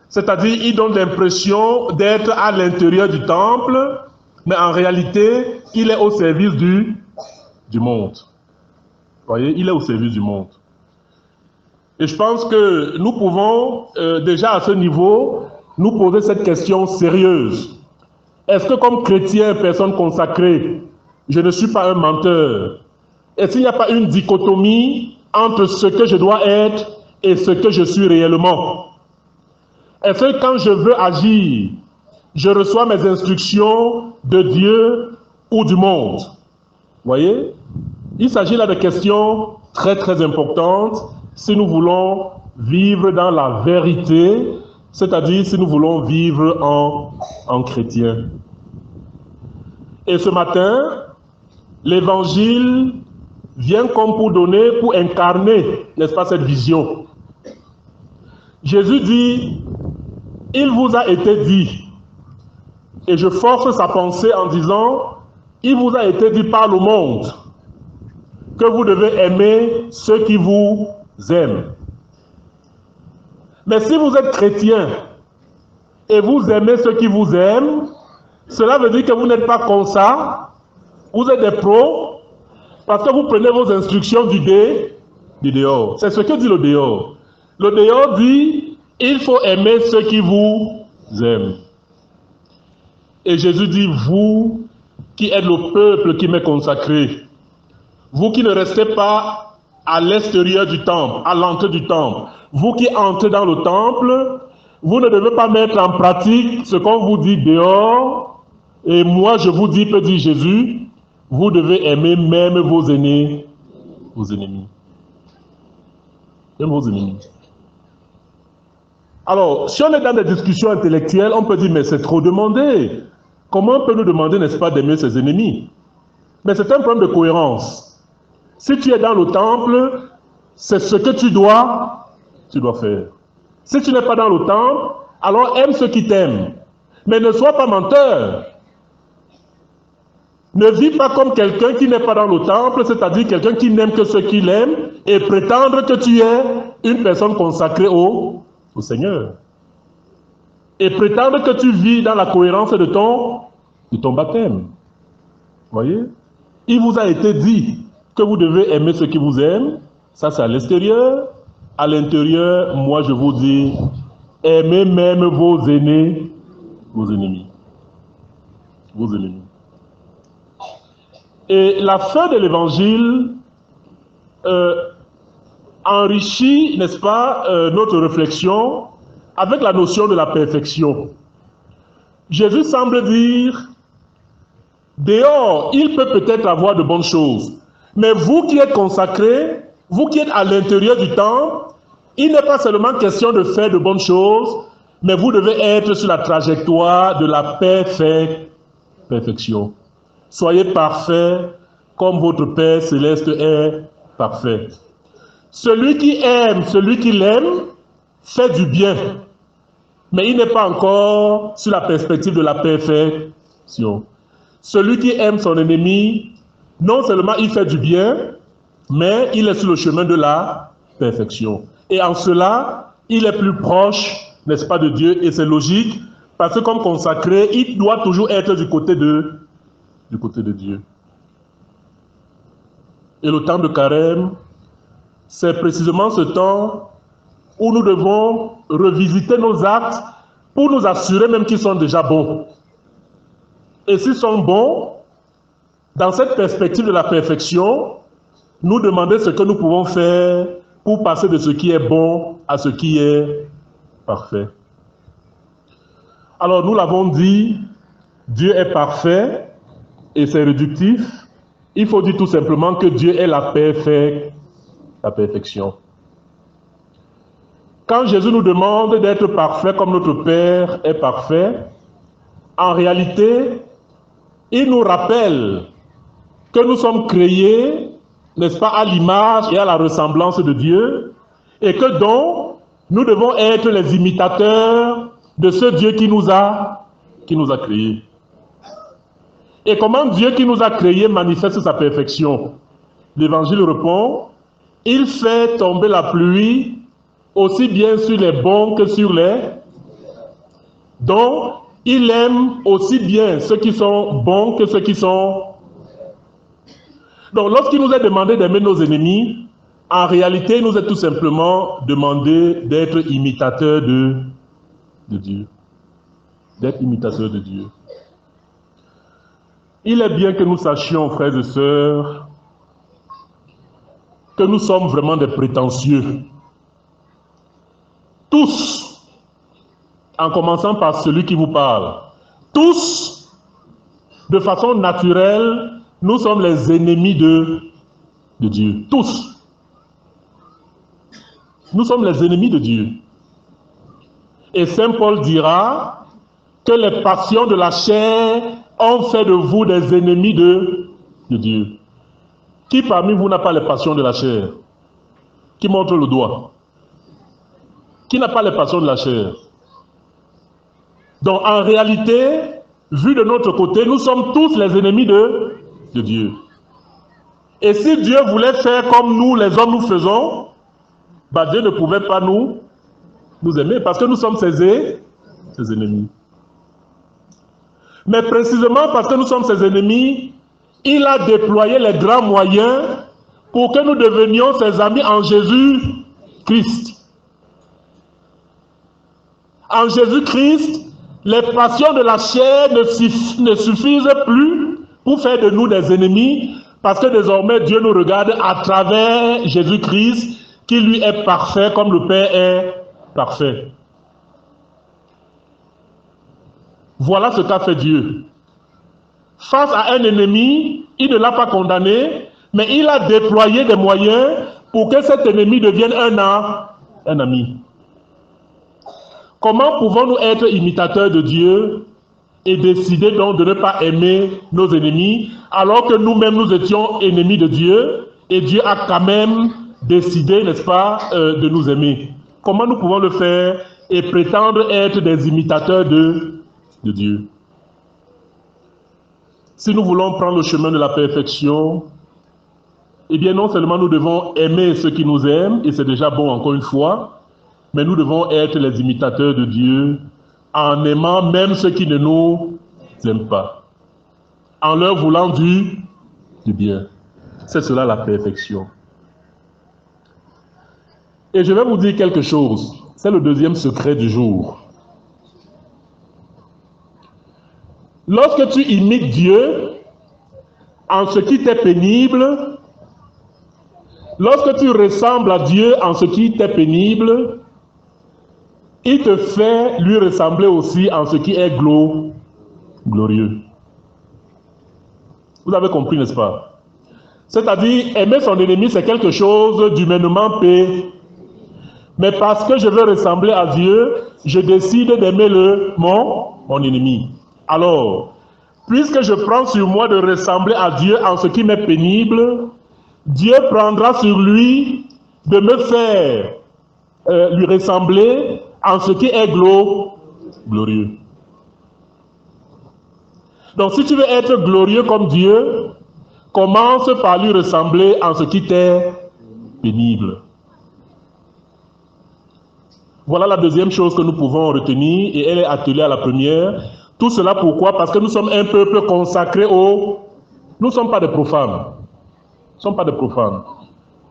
C'est-à-dire, il donne l'impression d'être à l'intérieur du temple, mais en réalité, il est au service du monde. Vous voyez, il est au service du monde. Et je pense que nous pouvons déjà à ce niveau nous poser cette question sérieuse. Est-ce que comme chrétien, personne consacrée, je ne suis pas un menteur? Est-ce qu'il n'y a pas une dichotomie entre ce que je dois être et ce que je suis réellement? Est-ce que quand je veux agir, je reçois mes instructions de Dieu ou du monde? Voyez? Il s'agit là de questions très très importantes si nous voulons vivre dans la vérité, c'est-à-dire si nous voulons vivre en chrétien. Et ce matin, l'évangile vient comme pour incarner, n'est-ce pas, cette vision. Jésus dit, il vous a été dit, et je force sa pensée en disant, il vous a été dit par le monde que vous devez aimer ceux qui vous aiment. Mais si vous êtes chrétien et vous aimez ceux qui vous aiment, cela veut dire que vous n'êtes pas comme ça, vous êtes des pros, parce que vous prenez vos instructions du dehors. C'est ce que dit le dehors. Le dehors dit, il faut aimer ceux qui vous aiment. Et Jésus dit, vous qui êtes le peuple qui m'est consacré, vous qui ne restez pas à l'extérieur du temple, à l'entrée du temple, vous qui entrez dans le temple, vous ne devez pas mettre en pratique ce qu'on vous dit dehors. Et moi, je vous dis, peut dire Jésus, vous devez aimer même vos ennemis. Même vos ennemis. Alors, si on est dans des discussions intellectuelles, on peut dire, mais c'est trop demandé. Comment on peut nous demander, n'est-ce pas, d'aimer ses ennemis? Mais c'est un problème de cohérence. Si tu es dans le temple, c'est ce que tu dois faire. Si tu n'es pas dans le temple, alors aime ceux qui t'aiment. Mais ne sois pas menteur. Ne vis pas comme quelqu'un qui n'est pas dans le temple, c'est-à-dire quelqu'un qui n'aime que ceux qu'il aime, et prétendre que tu es une personne consacrée au Seigneur. Et prétendre que tu vis dans la cohérence de ton baptême. Voyez? Il vous a été dit que vous devez aimer ceux qui vous aiment. Ça, c'est à l'extérieur. À l'intérieur, moi, je vous dis, aimez même vos ennemis. Et la fin de l'évangile enrichit, n'est-ce pas, notre réflexion avec la notion de la perfection. Jésus semble dire, dehors, il peut peut-être avoir de bonnes choses, mais vous qui êtes consacrés, vous qui êtes à l'intérieur du temple, il n'est pas seulement question de faire de bonnes choses, mais vous devez être sur la trajectoire de la perfection. Soyez parfaits comme votre Père céleste est parfait. Celui qui aime, celui qui l'aime, fait du bien, mais il n'est pas encore sur la perspective de la perfection. Celui qui aime son ennemi, non seulement il fait du bien, mais il est sur le chemin de la perfection. Et en cela, il est plus proche, n'est-ce pas, de Dieu, et c'est logique, parce que comme consacré, il doit toujours être du côté de Dieu. Et le temps de carême, c'est précisément ce temps où nous devons revisiter nos actes pour nous assurer même qu'ils sont déjà bons. Et s'ils sont bons, dans cette perspective de la perfection, nous demander ce que nous pouvons faire pour passer de ce qui est bon à ce qui est parfait. Alors nous l'avons dit, Dieu est parfait et c'est réductif. Il faut dire tout simplement que Dieu est la perfection. Quand Jésus nous demande d'être parfait comme notre Père est parfait, en réalité, il nous rappelle que nous sommes créés, n'est-ce pas, à l'image et à la ressemblance de Dieu, et que donc, nous devons être les imitateurs de ce Dieu qui nous a créés. Et comment Dieu qui nous a créés manifeste sa perfection? L'Évangile répond, il fait tomber la pluie aussi bien sur les bons que sur les... Donc, il aime aussi bien ceux qui sont bons que ceux qui sont... Donc, lorsqu'il nous est demandé d'aimer nos ennemis, en réalité, il nous est tout simplement demandé d'être imitateurs de Dieu. D'être imitateurs de Dieu. Il est bien que nous sachions, frères et sœurs, que nous sommes vraiment des prétentieux. Tous, en commençant par celui qui vous parle, tous, de façon naturelle, nous sommes les ennemis de Dieu. Tous. Nous sommes les ennemis de Dieu. Et Saint Paul dira que les passions de la chair ont fait de vous des ennemis de Dieu. Qui parmi vous n'a pas les passions de la chair? Qui montre le doigt? Qui n'a pas les passions de la chair? Donc en réalité, vu de notre côté, nous sommes tous les ennemis de Dieu. Et si Dieu voulait faire comme nous, les hommes, nous faisons, bah Dieu ne pouvait pas nous aimer parce que nous sommes ses ennemis. Mais précisément parce que nous sommes ses ennemis, il a déployé les grands moyens pour que nous devenions ses amis en Jésus-Christ. En Jésus-Christ, les passions de la chair ne suffisent plus pour faire de nous des ennemis, parce que désormais Dieu nous regarde à travers Jésus-Christ, qui lui est parfait comme le Père est parfait. Voilà ce qu'a fait Dieu. Face à un ennemi, il ne l'a pas condamné, mais il a déployé des moyens pour que cet ennemi devienne un ami. Comment pouvons-nous être imitateurs de Dieu et décider donc de ne pas aimer nos ennemis, alors que nous-mêmes nous étions ennemis de Dieu et Dieu a quand même décidé, n'est-ce pas, de nous aimer? Comment nous pouvons le faire et prétendre être des imitateurs de Dieu? Si nous voulons prendre le chemin de la perfection, eh bien non seulement nous devons aimer ceux qui nous aiment, et c'est déjà bon encore une fois, mais nous devons être les imitateurs de Dieu en aimant même ceux qui ne nous aiment pas, en leur voulant du bien. C'est cela la perfection. Et je vais vous dire quelque chose, c'est le deuxième secret du jour. Lorsque tu imites Dieu en ce qui t'est pénible, lorsque tu ressembles à Dieu en ce qui t'est pénible, il te fait lui ressembler aussi en ce qui est glorieux. Vous avez compris, n'est-ce pas? C'est-à-dire, aimer son ennemi, c'est quelque chose d'humainement mais parce que je veux ressembler à Dieu, je décide d'aimer mon ennemi. Alors, puisque je prends sur moi de ressembler à Dieu en ce qui m'est pénible, Dieu prendra sur lui de me faire lui ressembler en ce qui est glorieux. Donc si tu veux être glorieux comme Dieu, commence par lui ressembler en ce qui t'est pénible. Voilà la deuxième chose que nous pouvons retenir, et elle est attelée à la première. Tout cela pourquoi? Parce que nous sommes un peuple consacré Nous ne sommes pas des profanes. Nous ne sommes pas des profanes.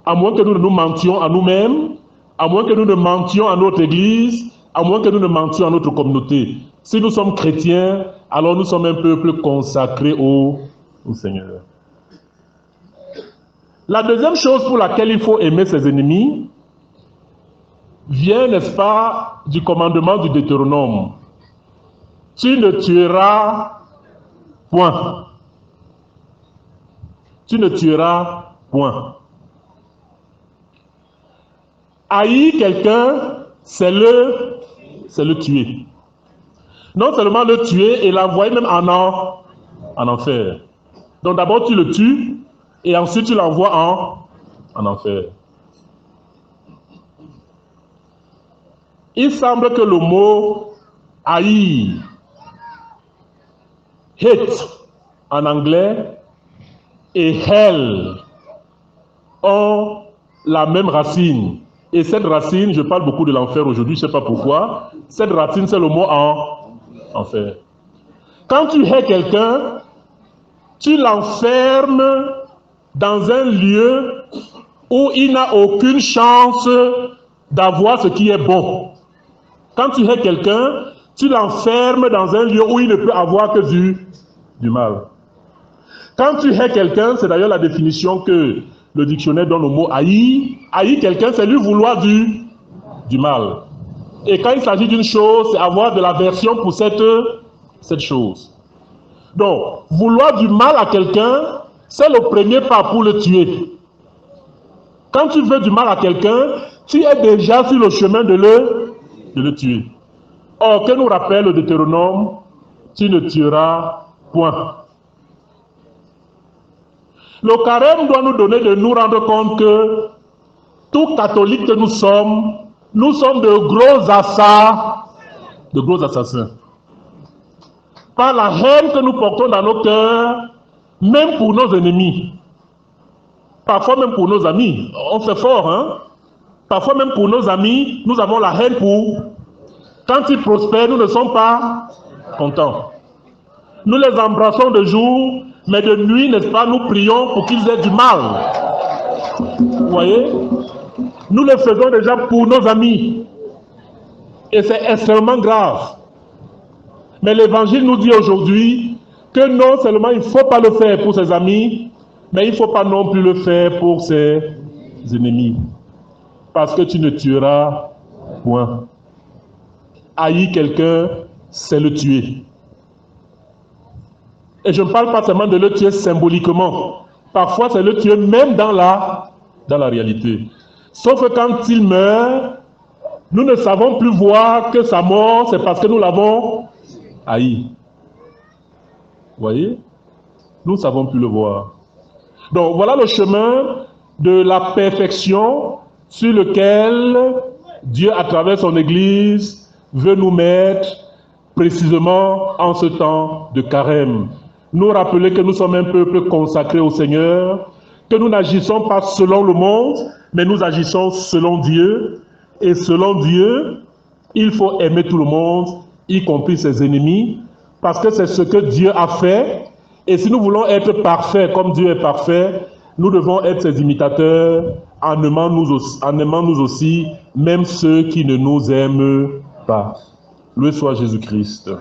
À moins que nous ne nous mentions à nous-mêmes, à moins que nous ne mentions à notre église, à moins que nous ne mentions à notre communauté. Si nous sommes chrétiens, alors nous sommes un peuple consacré au Seigneur. La deuxième chose pour laquelle il faut aimer ses ennemis vient, n'est-ce pas, du commandement du Deutéronome. Tu ne tueras point. Tu ne tueras point. Haïr quelqu'un, c'est le tuer. Non seulement le tuer et l'envoyer même en enfer. Donc d'abord tu le tues et ensuite tu l'envoies en enfer. Il semble que le mot haïr, hate en anglais, et hell ont la même racine. Et cette racine, je parle beaucoup de l'enfer aujourd'hui, je ne sais pas pourquoi, cette racine c'est le mot enfer. Quand tu hais quelqu'un, tu l'enfermes dans un lieu où il n'a aucune chance d'avoir ce qui est bon. Quand tu hais quelqu'un, tu l'enfermes dans un lieu où il ne peut avoir que du mal. Quand tu hais quelqu'un, c'est d'ailleurs la définition que le dictionnaire donne au mot haïr. Haïr quelqu'un, c'est lui vouloir du mal. Et quand il s'agit d'une chose, c'est avoir de l'aversion pour cette chose. Donc, vouloir du mal à quelqu'un, c'est le premier pas pour le tuer. Quand tu veux du mal à quelqu'un, tu es déjà sur le chemin de le tuer. Or, que nous rappelle le Deutéronome, tu ne tueras point. Le carême doit nous donner de nous rendre compte que tout catholique que nous sommes de gros assassins. Par la haine que nous portons dans nos cœurs, même pour nos ennemis, parfois même pour nos amis, on fait fort, hein? Parfois même pour nos amis, nous avons la haine pour. Quand ils prospèrent, nous ne sommes pas contents. Nous les embrassons de jour, mais de nuit, n'est-ce pas, nous prions pour qu'ils aient du mal. Vous voyez? Nous le faisons déjà pour nos amis. Et c'est extrêmement grave. Mais l'Évangile nous dit aujourd'hui que non seulement il ne faut pas le faire pour ses amis, mais il ne faut pas non plus le faire pour ses ennemis. Parce que tu ne tueras point. Haïr quelqu'un, c'est le tuer. Et je ne parle pas seulement de le tuer symboliquement. Parfois, c'est le tuer même dans la réalité. Sauf que quand il meurt, nous ne savons plus voir que sa mort, c'est parce que nous l'avons haï. Vous voyez? Nous ne savons plus le voir. Donc, voilà le chemin de la perfection sur lequel Dieu, à travers son Église, veut nous mettre précisément en ce temps de carême. Nous rappeler que nous sommes un peuple consacré au Seigneur, que nous n'agissons pas selon le monde, mais nous agissons selon Dieu. Et selon Dieu, il faut aimer tout le monde, y compris ses ennemis, parce que c'est ce que Dieu a fait. Et si nous voulons être parfaits comme Dieu est parfait, nous devons être ses imitateurs en aimant nous aussi, même ceux qui ne nous aiment pas. Loué soit Jésus-Christ.